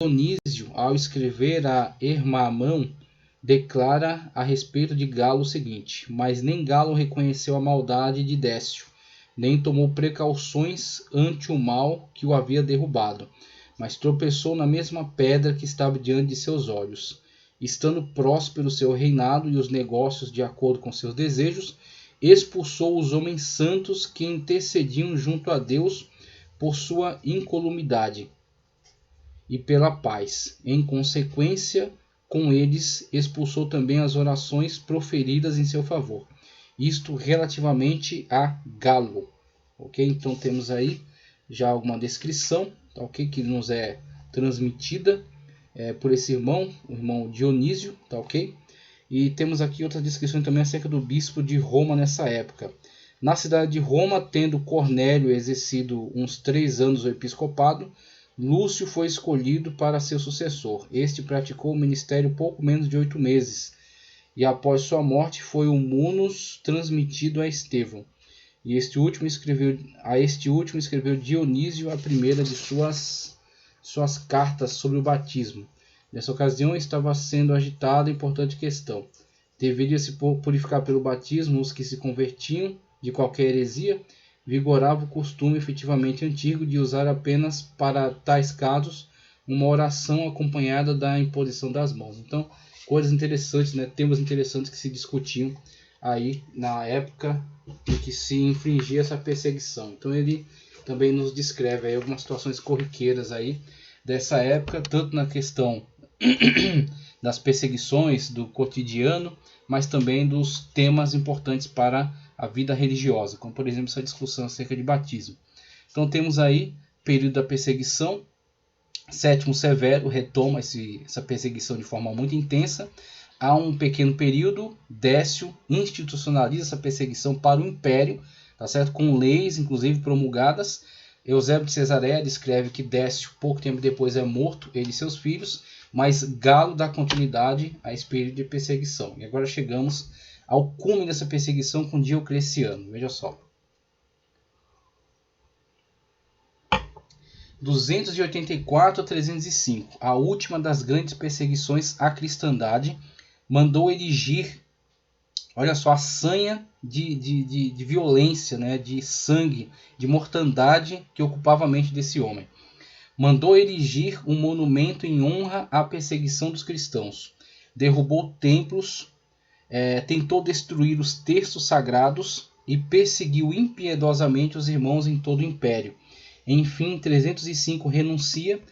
Dionísio, ao escrever a Hermamão, declara a respeito de Galo o seguinte: mas nem Galo reconheceu a maldade de Décio, nem tomou precauções ante o mal que o havia derrubado, mas tropeçou na mesma pedra que estava diante de seus olhos. Estando próspero o seu reinado e os negócios de acordo com seus desejos, expulsou os homens santos que intercediam junto a Deus por sua incolumidade e pela paz. Em consequência, com eles expulsou também as orações proferidas em seu favor. Isto relativamente a Galo. Ok? Então temos aí já alguma descrição, tá, ok? Que nos é transmitida por esse irmão, o irmão Dionísio, tá, ok? E temos aqui outras descrições também acerca do bispo de Roma nessa época. Na cidade de Roma, tendo Cornélio exercido uns 3 anos o episcopado, Lúcio foi escolhido para seu sucessor. Este praticou o ministério pouco menos de 8 meses, e após sua morte foi o munus transmitido a Estevão. E a este último escreveu Dionísio a primeira de suas cartas sobre o batismo. Nessa ocasião estava sendo agitada a importante questão: deveria-se purificar pelo batismo os que se convertiam de qualquer heresia? Vigorava o costume efetivamente antigo de usar apenas para tais casos uma oração acompanhada da imposição das mãos. Então, coisas interessantes, né? Temas interessantes que se discutiam aí na época em que se infringia essa perseguição. Então ele também nos descreve aí algumas situações corriqueiras aí dessa época, tanto na questão das perseguições do cotidiano, mas também dos temas importantes para a vida religiosa, como por exemplo essa discussão acerca de batismo. Então temos aí período da perseguição. Sétimo Severo retoma essa perseguição de forma muito intensa. Há um pequeno período, Décio institucionaliza essa perseguição para o império, tá certo? Com leis inclusive promulgadas. Eusébio de Cesareia descreve que Décio pouco tempo depois é morto, ele e seus filhos, mas Galo dá continuidade a esse período de perseguição. E agora chegamos ao cume dessa perseguição com Diocleciano. Veja só. 284 a 305, a última das grandes perseguições à cristandade, mandou erigir, olha só, a sanha de violência, né, de sangue, de mortandade que ocupava a mente desse homem. Mandou erigir um monumento em honra à perseguição dos cristãos. Derrubou templos, tentou destruir os textos sagrados e perseguiu impiedosamente os irmãos em todo o império. Enfim, em 305 renuncia.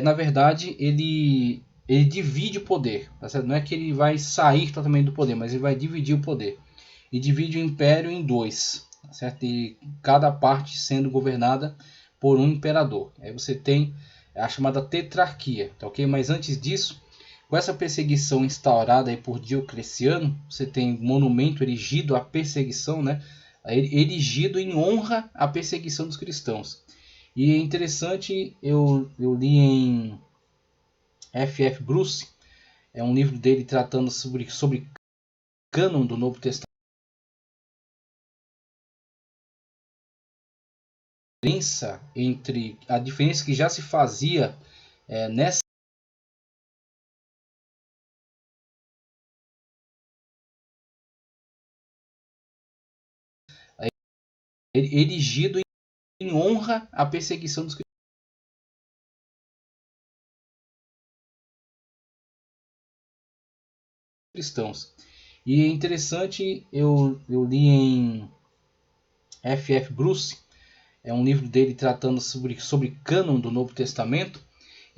Na verdade, ele divide o poder. Tá certo? Não é que ele vai sair totalmente do poder, mas ele vai dividir o poder. E divide o império em 2. Tá certo? E cada parte sendo governada por um imperador. Aí você tem a chamada tetrarquia. Tá, okay? Mas antes disso, com essa perseguição instaurada aí por Diocleciano, você tem monumento erigido à perseguição, né? Erigido em honra à perseguição dos cristãos. E é interessante, eu li em F.F. Bruce, é um livro dele tratando sobre cânon do Novo Testamento. A diferença que já se fazia nessa erigido em honra à perseguição dos cristãos. E é interessante, eu li em F.F. Bruce, é um livro dele tratando sobre cânon do Novo Testamento,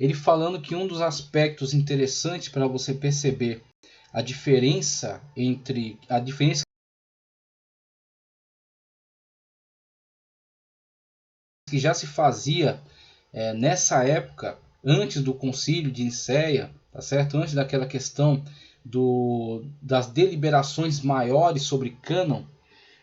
ele falando que um dos aspectos interessantes para você perceber a diferença que já se fazia nessa época, antes do concílio de Nicéia, tá certo? Antes daquela questão das deliberações maiores sobre cânon,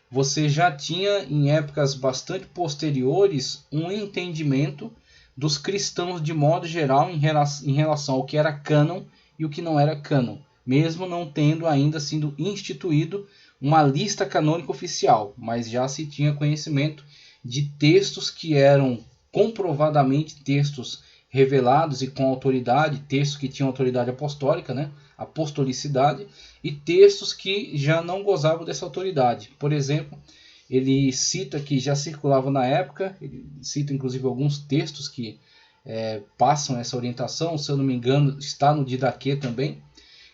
você já tinha em épocas bastante posteriores um entendimento dos cristãos de modo geral em relação ao que era cânon e o que não era cânon, mesmo não tendo ainda sido instituído uma lista canônica oficial, mas já se tinha conhecimento de textos que eram comprovadamente textos revelados e com autoridade, textos que tinham autoridade apostólica, né, apostolicidade, e textos que já não gozavam dessa autoridade. Por exemplo, ele cita que já circulavam na época, ele cita inclusive alguns textos que passam essa orientação, se eu não me engano está no Didaquê também,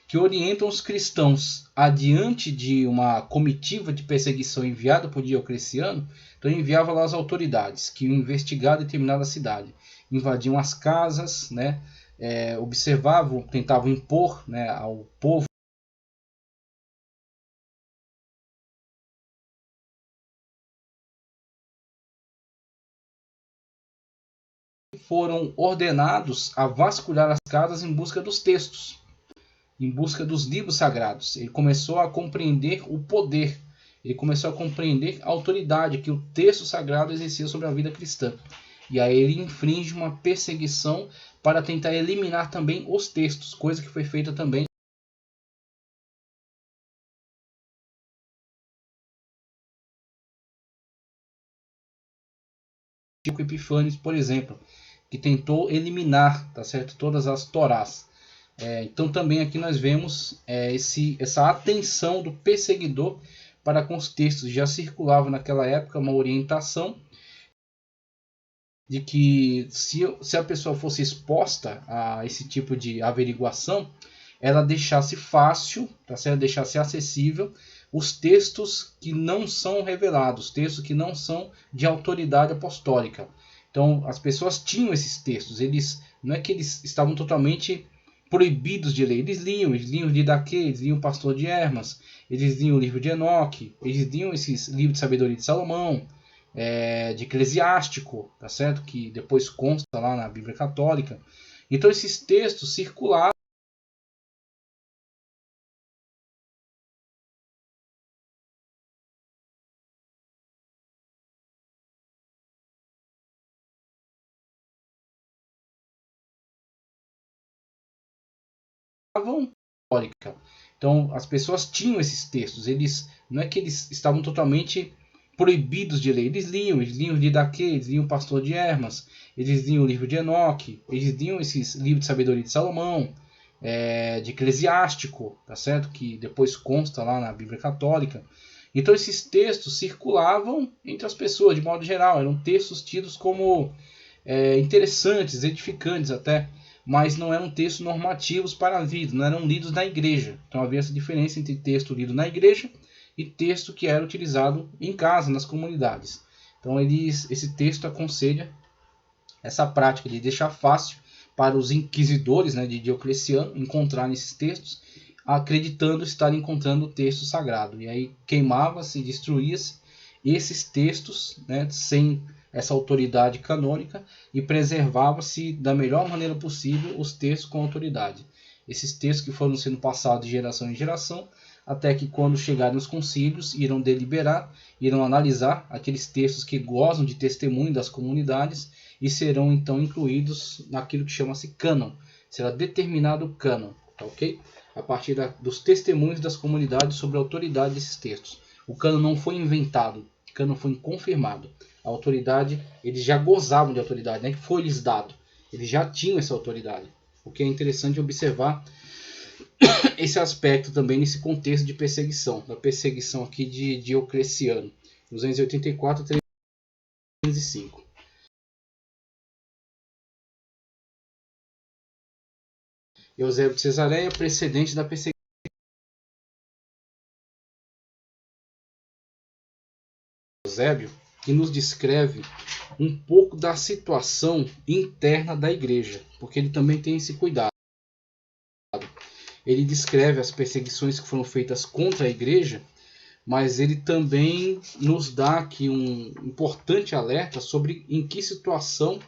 que orientam os cristãos adiante de uma comitiva de perseguição enviada por Diocleciano. Então enviava lá as autoridades que iam investigar determinada cidade, invadiam as casas, né, observavam, tentavam impor, né, ao povo foram ordenados a vasculhar as casas em busca dos textos, em busca dos livros sagrados. Ele começou a compreender o poder, ele começou a compreender a autoridade que o texto sagrado exercia sobre a vida cristã. E aí ele infringe uma perseguição para tentar eliminar também os textos, coisa que foi feita também Chico Epifânios, por exemplo, que tentou eliminar, tá certo, todas as torás. Então também aqui nós vemos essa atenção do perseguidor para com os textos. Já circulava naquela época uma orientação de que se a pessoa fosse exposta a esse tipo de averiguação, ela deixasse fácil, tá certo? Deixasse acessível os textos que não são revelados, textos que não são de autoridade apostólica. Então as pessoas tinham esses textos, não é que eles estavam totalmente proibidos de ler, eles liam o Didaquê, eles liam o Pastor de Hermas, eles liam o livro de Enoque, eles liam esses livros de sabedoria de Salomão, de Eclesiástico, tá certo? Que depois consta lá na Bíblia Católica. Então esses textos circulavam histórica. Então as pessoas tinham esses textos, não é que eles estavam totalmente proibidos de ler, eles liam o Didaquê, eles liam o Pastor de Hermas, eles liam o livro de Enoque, eles liam esses livros de sabedoria de Salomão, de Eclesiástico, tá certo? Que depois consta lá na Bíblia Católica. Então esses textos circulavam entre as pessoas de modo geral, eram textos tidos como interessantes, edificantes até, mas não eram textos normativos para a vida, não eram lidos na igreja. Então havia essa diferença entre texto lido na igreja e texto que era utilizado em casa, nas comunidades. Então esse texto aconselha essa prática de deixar fácil para os inquisidores, né, de Diocleciano encontrar nesses textos, acreditando estar encontrando o texto sagrado. E aí queimava-se, destruía-se esses textos, né, sem essa autoridade canônica, e preservava-se da melhor maneira possível os textos com autoridade. Esses textos que foram sendo passados de geração em geração, até que quando chegarem os concílios, irão deliberar, irão analisar aqueles textos que gozam de testemunho das comunidades e serão então incluídos naquilo que chama-se cânon. Será determinado o cânon, tá ok? A partir dos testemunhos das comunidades sobre a autoridade desses textos. O cânon não foi inventado, o cânon foi confirmado. A autoridade, eles já gozavam de autoridade, né? Que foi lhes dado. Eles já tinham essa autoridade. O que é interessante observar esse aspecto também nesse contexto de perseguição, da perseguição aqui de Diocleciano, 284 a 305. Eusébio de Cesareia, precedente da perseguição. Eusébio, que nos descreve um pouco da situação interna da igreja, porque ele também tem esse cuidado. Ele descreve as perseguições que foram feitas contra a igreja, mas ele também nos dá aqui um importante alerta sobre em que situação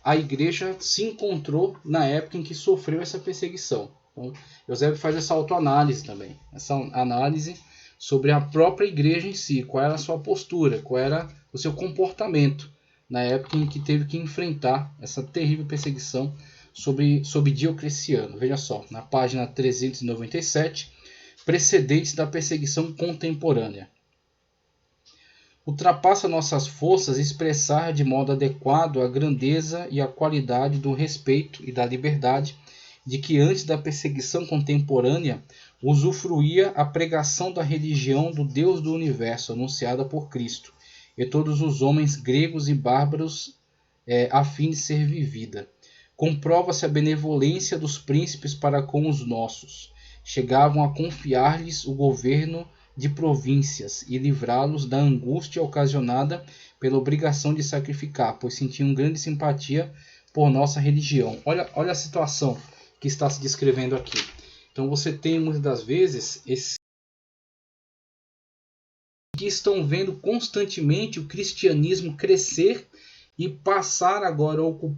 a igreja se encontrou na época em que sofreu essa perseguição. Então, Eusébio faz essa autoanálise também, essa análise sobre a própria igreja em si, qual era a sua postura, qual era o seu comportamento na época em que teve que enfrentar essa terrível perseguição sobre Diocleciano. Veja só, na página 397, precedentes da perseguição contemporânea. ultrapassa nossas forças expressar de modo adequado a grandeza e a qualidade do respeito e da liberdade de que antes da perseguição contemporânea usufruía a pregação da religião do Deus do universo anunciada por Cristo e todos os homens gregos e bárbaros a fim de ser vivida. Comprova-se a benevolência dos príncipes para com os nossos. Chegavam a confiar-lhes o governo de províncias e livrá-los da angústia ocasionada pela obrigação de sacrificar, pois sentiam grande simpatia por nossa religião. Olha a situação que está se descrevendo aqui. Então você tem muitas das vezes que estão vendo constantemente o cristianismo crescer e passar agora a ocupar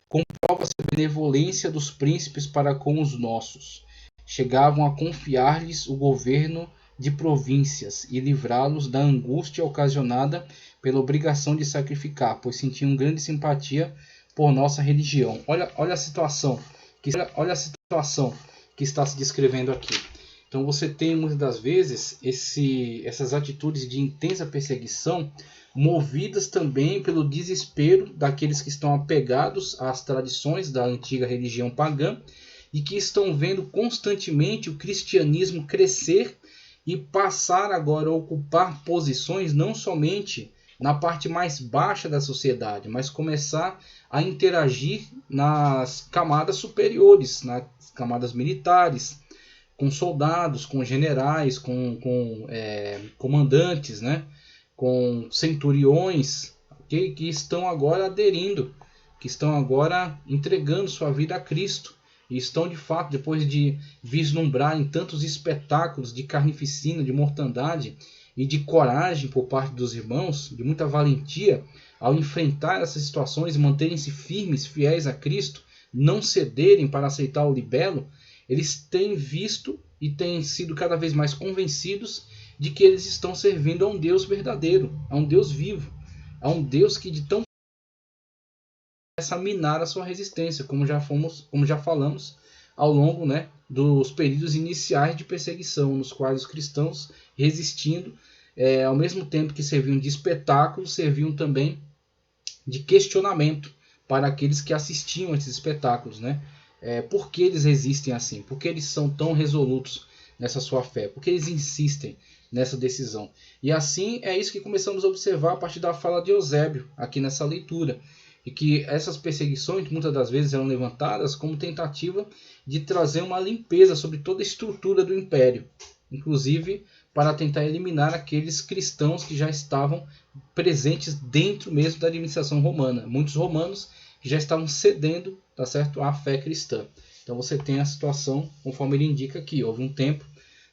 comprova-se a benevolência dos príncipes para com os nossos. Chegavam a confiar-lhes o governo de províncias e livrá-los da angústia ocasionada pela obrigação de sacrificar, pois sentiam grande simpatia por nossa religião. Olha a situação que está se descrevendo aqui. Então você tem muitas das vezes essas atitudes de intensa perseguição movidas também pelo desespero daqueles que estão apegados às tradições da antiga religião pagã e que estão vendo constantemente o cristianismo crescer e passar agora a ocupar posições não somente na parte mais baixa da sociedade, mas começar a interagir nas camadas superiores, nas camadas militares, com soldados, com generais, com comandantes, né? Com centuriões, okay? Que estão agora aderindo, que estão agora entregando sua vida a Cristo. E estão de fato, depois de vislumbrarem tantos espetáculos de carnificina, de mortandade e de coragem por parte dos irmãos, de muita valentia, ao enfrentar essas situações e manterem-se firmes, fiéis a Cristo, não cederem para aceitar o libelo, eles têm visto e têm sido cada vez mais convencidos de que eles estão servindo a um Deus verdadeiro, a um Deus vivo, a um Deus que de tão começa a minar a sua resistência, como já falamos ao longo, né, dos períodos iniciais de perseguição, nos quais os cristãos, resistindo, ao mesmo tempo que serviam de espetáculo, serviam também de questionamento para aqueles que assistiam a esses espetáculos, né? Por que eles resistem assim? Por que eles são tão resolutos nessa sua fé? Por que eles insistem nessa decisão? E assim é isso que começamos a observar a partir da fala de Eusébio, aqui nessa leitura. E que essas perseguições muitas das vezes eram levantadas como tentativa de trazer uma limpeza sobre toda a estrutura do império, inclusive para tentar eliminar aqueles cristãos que já estavam presentes dentro mesmo da administração romana. Muitos romanos que já estavam cedendo, tá certo, à fé cristã. Então você tem a situação, conforme ele indica aqui, houve um tempo,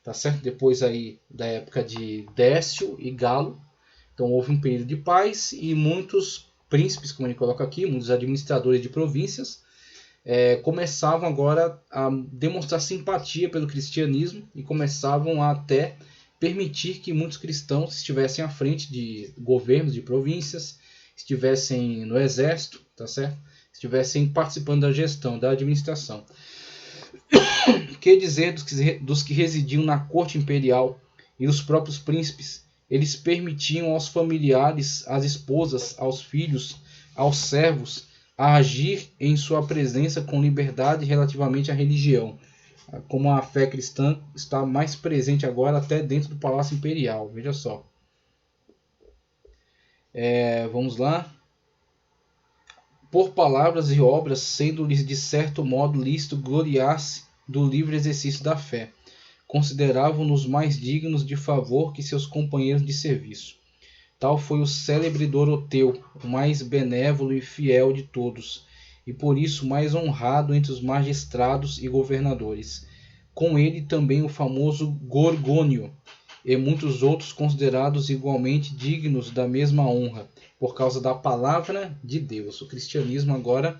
tá certo, depois aí da época de Décio e Galo, então houve um período de paz e muitos príncipes, como ele coloca aqui, muitos administradores de províncias, começavam agora a demonstrar simpatia pelo cristianismo e começavam a até permitir que muitos cristãos estivessem à frente de governos de províncias, estivessem no exército, tá certo? Estivessem participando da gestão, da administração. Que dizer dos que residiam na corte imperial e os próprios príncipes? Eles permitiam aos familiares, às esposas, aos filhos, aos servos, a agir em sua presença com liberdade relativamente à religião. Como a fé cristã está mais presente agora até dentro do Palácio Imperial. Veja só. Vamos lá. Por palavras e obras, sendo-lhes de certo modo lícito gloriar-se do livre exercício da fé. Consideravam-nos mais dignos de favor que seus companheiros de serviço. Tal foi o célebre Doroteu, o mais benévolo e fiel de todos, e por isso mais honrado entre os magistrados e governadores. Com ele também o famoso Gorgônio, e muitos outros considerados igualmente dignos da mesma honra, por causa da palavra de Deus. O cristianismo agora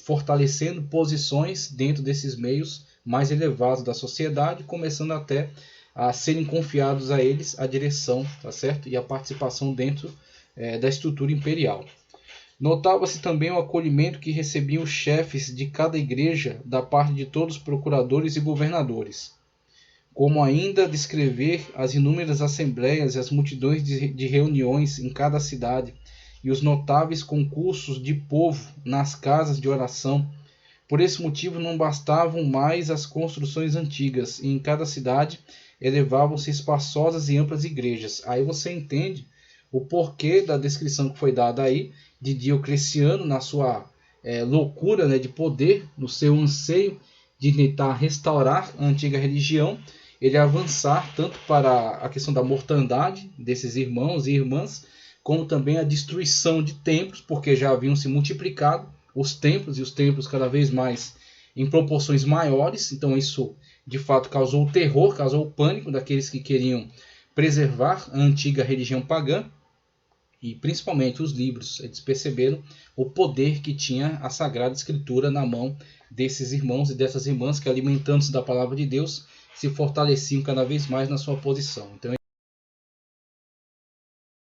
fortalecendo posições dentro desses meios mais elevados da sociedade, começando até a serem confiados a eles a direção, tá certo? E a participação dentro da estrutura imperial. Notava-se também o acolhimento que recebiam os chefes de cada igreja da parte de todos os procuradores e governadores. como ainda descrever as inúmeras assembleias e as multidões de reuniões em cada cidade, e os notáveis concursos de povo nas casas de oração. Por esse motivo não bastavam mais as construções antigas, e em cada cidade elevavam-se espaçosas e amplas igrejas. Aí você entende o porquê da descrição que foi dada aí de Diocleciano na sua loucura, né, de poder, no seu anseio de tentar restaurar a antiga religião, ele avançar tanto para a questão da mortandade desses irmãos e irmãs, como também a destruição de templos, porque já haviam se multiplicado os templos, e os templos cada vez mais em proporções maiores. Então isso de fato causou o terror, causou o pânico daqueles que queriam preservar a antiga religião pagã, e principalmente os livros. Eles perceberam o poder que tinha a Sagrada Escritura na mão desses irmãos e dessas irmãs que, alimentando-se da palavra de Deus, se fortaleciam cada vez mais na sua posição. Então,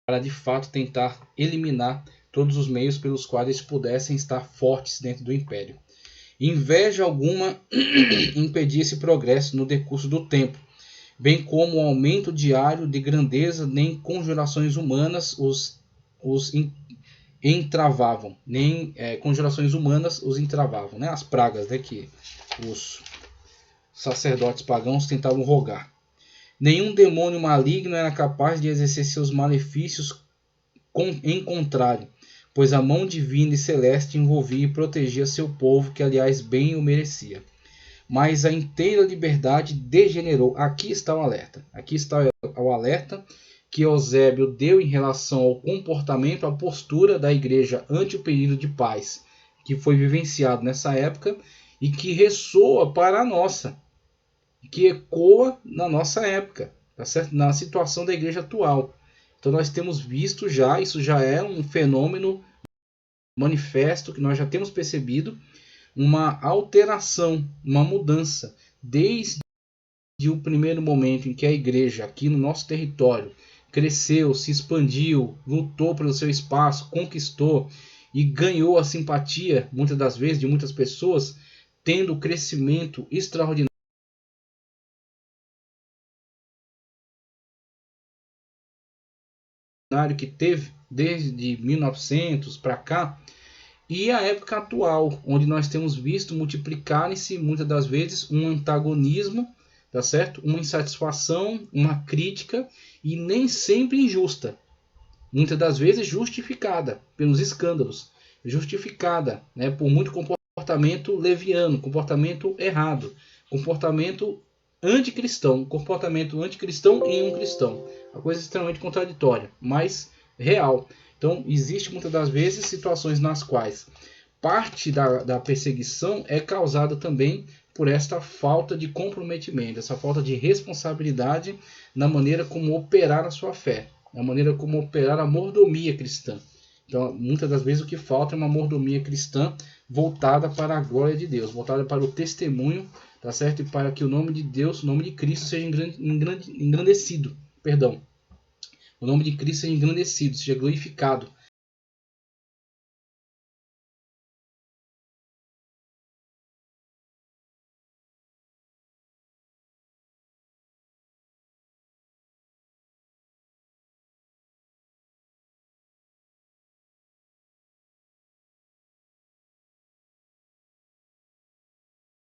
para de fato tentar eliminar todos os meios pelos quais eles pudessem estar fortes dentro do império. Inveja alguma impedia esse progresso no decurso do tempo, bem como o aumento diário de grandeza, nem conjurações humanas os entravavam, nem conjurações humanas os entravavam, né? As pragas, né, que os sacerdotes pagãos tentavam rogar. Nenhum demônio maligno era capaz de exercer seus malefícios em contrário, pois a mão divina e celeste envolvia e protegia seu povo, que aliás bem o merecia. Mas a inteira liberdade degenerou. Aqui está o alerta. Aqui está o alerta que Eusébio deu em relação ao comportamento, à postura da igreja ante o período de paz que foi vivenciado nessa época e que ressoa para a nossa, que ecoa na nossa época, tá certo? Na situação da igreja atual. Então nós temos visto já, isso já é um fenômeno manifesto que nós já temos percebido, uma alteração, uma mudança, desde o primeiro momento em que a igreja aqui no nosso território cresceu, se expandiu, lutou pelo seu espaço, conquistou e ganhou a simpatia, muitas das vezes, de muitas pessoas, tendo crescimento extraordinário que teve desde 1900 para cá, e a época atual, onde nós temos visto multiplicarem-se muitas das vezes um antagonismo, tá certo? Uma insatisfação, uma crítica, e nem sempre injusta, muitas das vezes justificada pelos escândalos, justificada, né, por muito comportamento leviano, comportamento errado, comportamento anticristão em um cristão, uma coisa extremamente contraditória, mas real. Então, existe muitas das vezes situações nas quais parte da perseguição é causada também por esta falta de comprometimento, essa falta de responsabilidade na maneira como operar a sua fé, na maneira como operar a mordomia cristã. Então, muitas das vezes o que falta é uma mordomia cristã voltada para a glória de Deus, voltada para o testemunho, tá certo? E para que o nome de Deus, o nome de Cristo seja engrandecido, perdão. O nome de Cristo seja engrandecido, seja glorificado